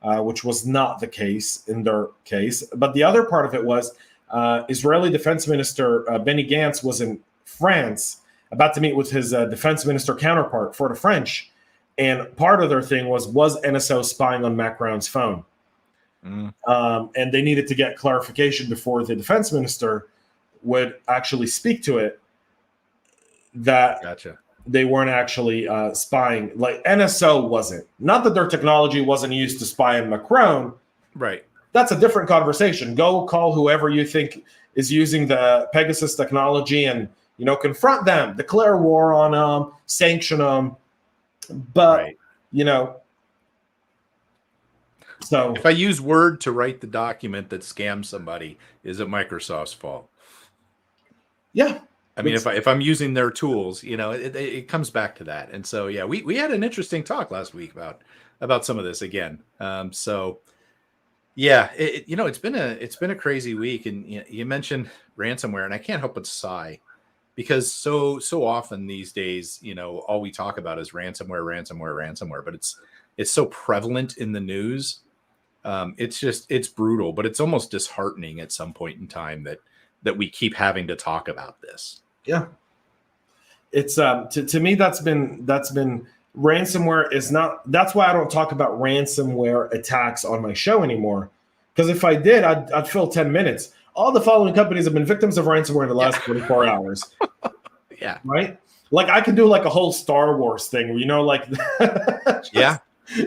which was not the case in their case. But the other part of it was Israeli Defense Minister Benny Gantz was in France about to meet with his defense minister counterpart for the French. And part of their thing was NSO spying on Macron's phone? And they needed to get clarification before the defense minister would actually speak to it that they weren't actually spying. Like NSO wasn't. Not that their technology wasn't used to spy on Macron. Right. That's a different conversation. Go call whoever you think is using the Pegasus technology and, confront them, declare war on them, sanction them. But, so if I use Word to write the document that scams somebody, is it Microsoft's fault? Yeah. I mean, if I'm using their tools, it comes back to that. And so, yeah, we had an interesting talk last week about some of this again. So yeah, it's been a crazy week. And you mentioned ransomware, and I can't help but sigh because so often these days, all we talk about is ransomware, but it's so prevalent in the news. It's brutal, but it's almost disheartening at some point in time that we keep having to talk about this. Yeah. It's to me, that's been ransomware is not, that's why I don't talk about ransomware attacks on my show anymore. Because if I did, I'd fill 10 minutes. All the following companies have been victims of ransomware in the last 24 hours. Yeah. Right. Like I can do like a whole Star Wars thing where, like,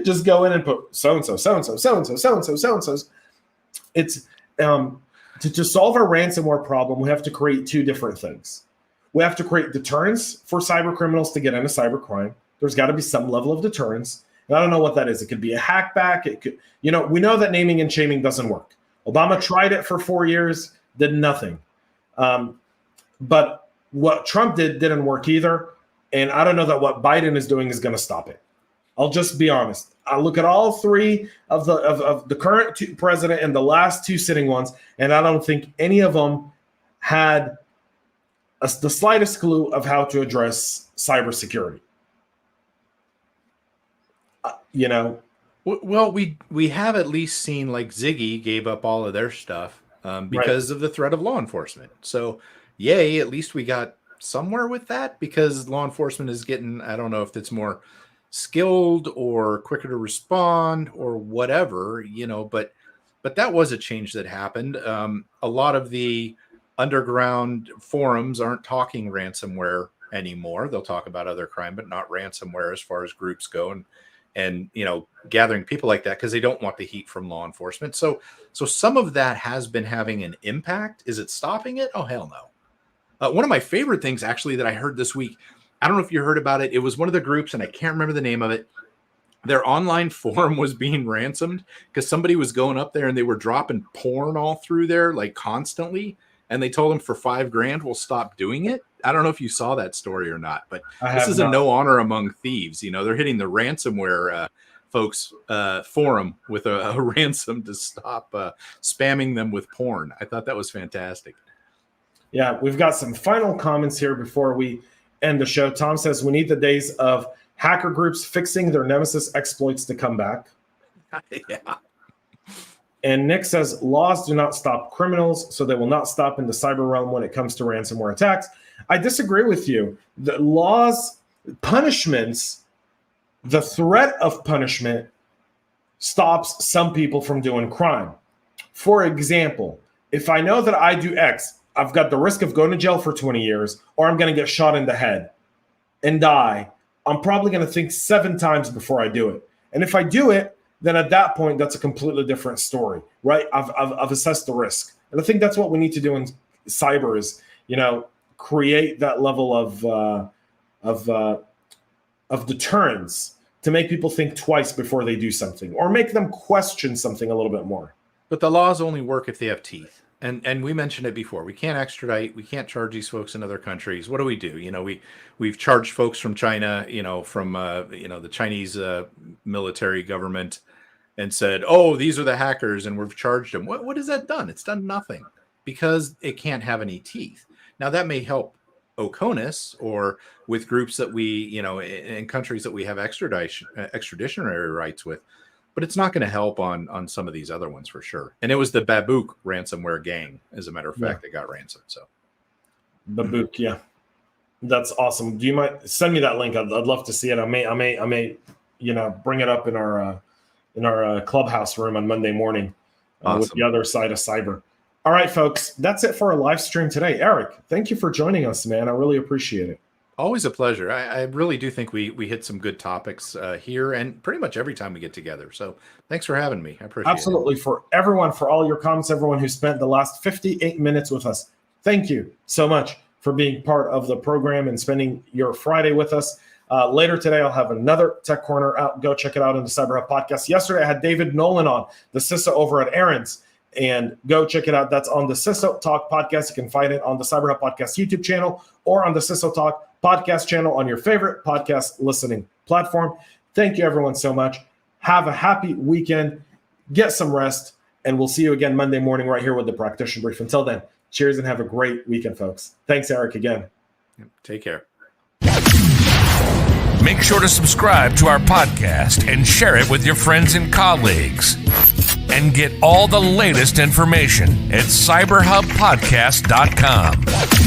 just go in and put so-and-so. It's to solve our ransomware problem, we have to create two different things. We have to create deterrence for cyber criminals to get into cybercrime. There's got to be some level of deterrence. And I don't know what that is. It could be a hackback. It could, we know that naming and shaming doesn't work. Obama tried it for 4 years, did nothing. But what Trump didn't work either. And I don't know that what Biden is doing is going to stop it. I'll just be honest. I look at all three of the current president and the last two sitting ones, and I don't think any of them had the slightest clue of how to address cybersecurity. Well, we have at least seen like Ziggy gave up all of their stuff because of the threat of law enforcement. So, yay, at least we got somewhere with that because law enforcement is getting, I don't know if it's more skilled or quicker to respond or whatever, but that was a change that happened. A lot of the underground forums aren't talking ransomware anymore. They'll talk about other crime, but not ransomware as far as groups go and gathering people like that because they don't want the heat from law enforcement. So some of that has been having an impact. Is it stopping it? Oh, hell no. One of my favorite things actually that I heard this week, I don't know if you heard about it. It was one of the groups, and I can't remember the name of it. Their online forum was being ransomed because somebody was going up there and they were dropping porn all through there, like constantly. And they told them for $5,000, we'll stop doing it. I don't know if you saw that story or not, but this is a no honor among thieves. They're hitting the ransomware folks forum with a ransom to stop spamming them with porn. I thought that was fantastic. Yeah, we've got some final comments here before we end the show. Tom says we need the days of hacker groups fixing their nemesis exploits to come back. Yeah. And Nick says laws do not stop criminals, so they will not stop in the cyber realm when it comes to ransomware attacks. I disagree with you. The laws, punishments, the threat of punishment stops some people from doing crime. For example, if I know that I do X, I've got the risk of going to jail for 20 years, or I'm going to get shot in the head and die. I'm probably going to think 7 times before I do it. And if I do it, then at that point, that's a completely different story, right? I've assessed the risk. And I think that's what we need to do in cyber is, create that level of deterrence to make people think twice before they do something, or make them question something a little bit more. But the laws only work if they have teeth. And we mentioned it before. We can't extradite. We can't charge these folks in other countries. What do? We've charged folks from China, from the Chinese military government, and said, oh, these are the hackers, and we've charged them. What has that done? It's done nothing because it can't have any teeth. Now that may help OCONUS or with groups that we, in countries that we have extraditionary rights with, but it's not going to help on some of these other ones for sure. And it was the Babook ransomware gang, as a matter of fact, that got ransomed. So Babook, yeah, that's awesome. Do you mind send me that link? I'd love to see it. I may, bring it up in our clubhouse room on Monday morning with the other side of cyber. All right, folks, that's it for our live stream today. Eric, thank you for joining us, man. I really appreciate it. Always a pleasure. I really do think we hit some good topics here and pretty much every time we get together. So thanks for having me. I appreciate it. Absolutely. For everyone, for all your comments, everyone who spent the last 58 minutes with us, thank you so much for being part of the program and spending your Friday with us. Later today, I'll have another Tech Corner out. Go check it out in the CyberHub podcast. Yesterday, I had David Nolan on, the CISO over at Aaron's. And go check it out. That's on the CISO Talk podcast. You can find it on the CyberHub podcast YouTube channel or on the CISO Talk podcast channel on your favorite podcast listening platform. Thank you, everyone, so much. Have a happy weekend. Get some rest. And we'll see you again Monday morning right here with the Practitioner Brief. Until then, cheers and have a great weekend, folks. Thanks, Eric, again. Take care. Make sure to subscribe to our podcast and share it with your friends and colleagues. And get all the latest information at cyberhubpodcast.com.